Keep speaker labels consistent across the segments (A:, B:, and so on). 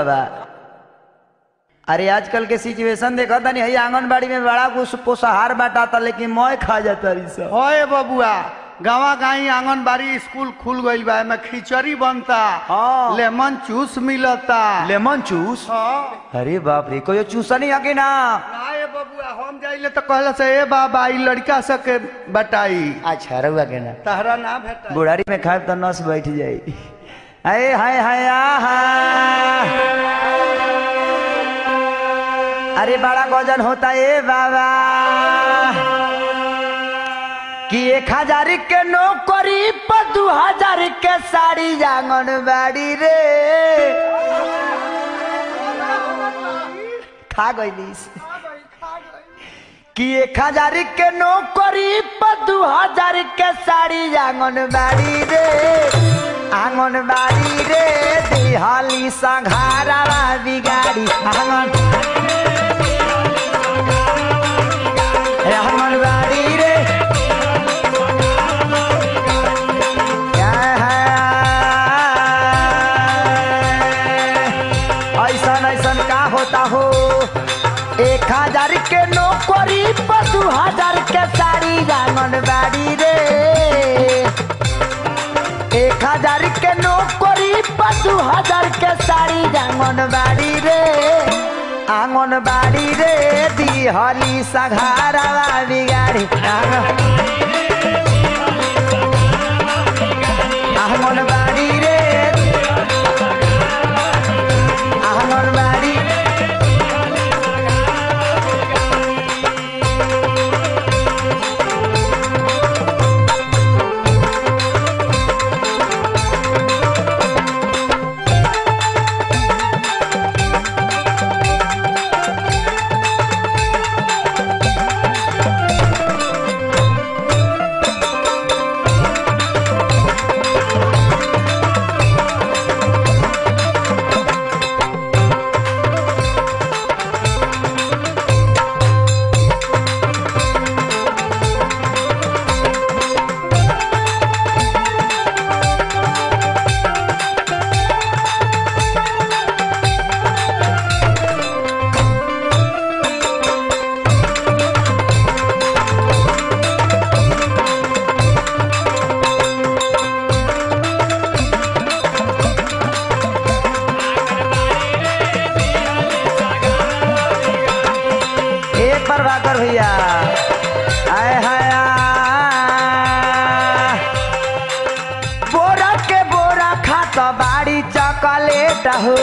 A: बाबा। अरे आजकल के सिचुएशन देखा था नहीं, आंगनबाड़ी में बड़ा कुछ पोषाहार बांटा लेकिन मैं खा जाता रही सब।
B: होए बबुआ गाँव गाई आंगनबाड़ी स्कूल खुल गई बा, में खिचड़ी बनता, लेमन जूस मिलता।
A: Lemon juice? अरे बाप रे, कोई चूसा नहीं आके ना?
B: ना बबुआ हम जाइले तो कहला से ए बाबा ई लड़का सके बताई।
A: अच्छा रहुआ के ना
B: तहरा ना भेटा,
A: बुढ़ारी में खाए तो नस बैठ जाई। हाय हाय हाय आहा, अरे बड़ा गजन होता है बाबा कि 1000 के नौकरी पर 2000 के साड़ी आंगनबाड़ी रे खा गई कि 1000 के नौकरी पर 2000 के साड़ी आंगनबाड़ी रे, आंगनबाड़ी रे दिहाली संघारा बिगाड़ी आंगनबाड़ी रे। ऐसा का होता हो 1000 के नौकरी पर 2000 के साड़ी आंगनबाड़ी रे, 1000 के नौकरी पर 2000 के साड़ी आंगनबाड़ी रे, आंगनबाड़ी रे दिहली सघारा बिगाड़ी आंगनबाड़ी रे, आंगनबाड़ी। भैया आए हाया बोरा के बोरा खात बाड़ी चॉकलेट हो,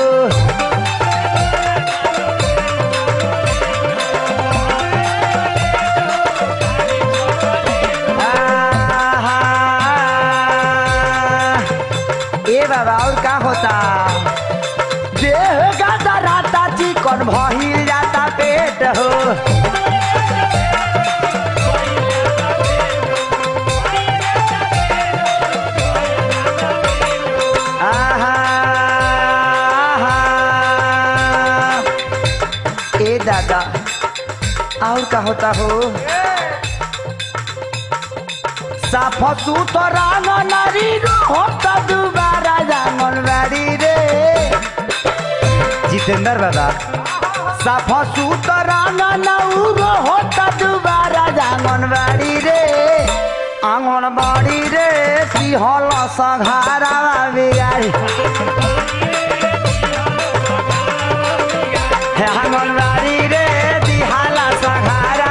A: ए बाबा और का होता देह गाता राता चिकन भहिल जाता पेट हो, दादा और का होता हो साफ सुथरा नारी होता दोबारा आंगनबाड़ी रे। जितेंद्र बाबा साफ सुथरा नौरो होता दोबारा आंगनबाड़ी रे, आंगनबाड़ी रे सिहल सघारा बिगाड़ी आंगनबाड़ी रे दिहाला सघारा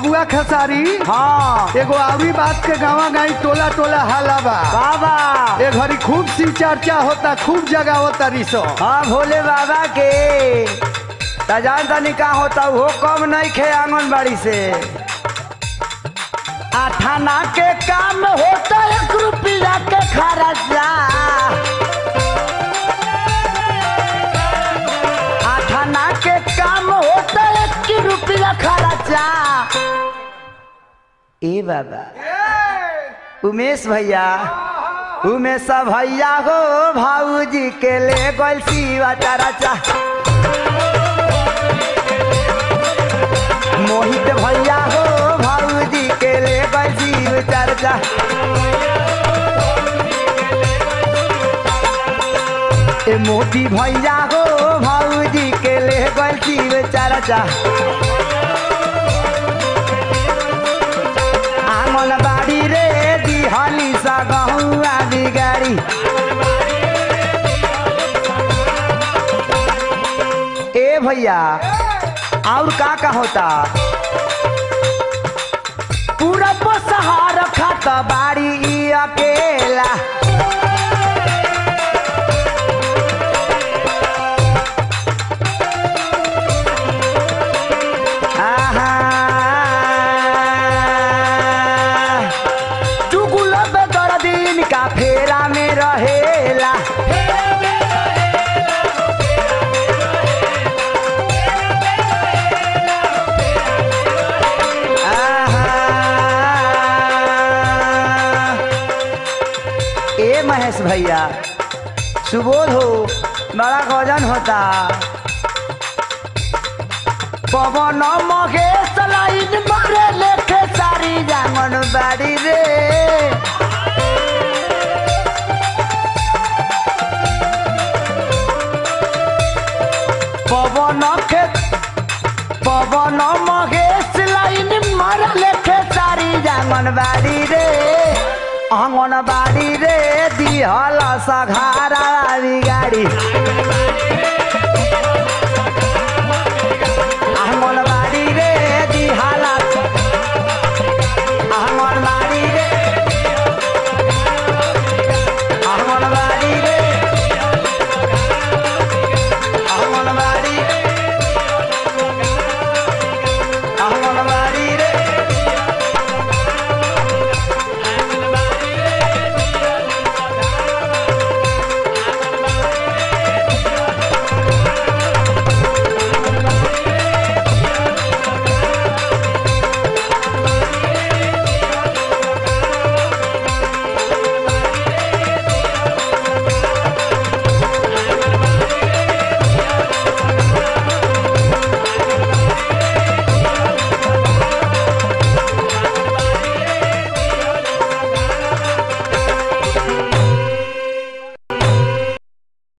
B: बबुआ खसारी
A: हाँ
B: एगो आवी बात के गावा गाई टोला टोला हाला बा
A: बाबा
B: ए घड़ी खूब सी चर्चा होता, खूब जगह होता रिसो।
A: हाँ भोले बाबा के तजान तनी का होता वो कम नहीं खे आंगनबाड़ी से। आठाना के काम होता 1 रुपया के खर्चा, आठाना के काम होता 1 रुपया खर्चा। ए बाबा उमेश भैया, उमेश भैया हो भाऊजी के ले गोल सीवा चराचा। मोहित भैया हो भाऊजी के ले गोल सीवा चराचा। ए मोती भैया हो भाऊजी के ले गोल सीवा चराचा। आंगनबाड़ी रे दिहली सा गहुआ बिगाड़ी। ए भैया और का होता पूरा पसहार खाता बाड़ी ई अकेला। फेरा में रहेला ए महेश भैया सुबोध हो बड़ा गजन होता। पवन महेश लाइन मारे लेके सारी आंगनबाड़ी रे। पवन महेश लाइन मार लेके सारी आंगनबाड़ी रे। आंगनबाड़ी रे दिहल सघारा बिगाड़ी।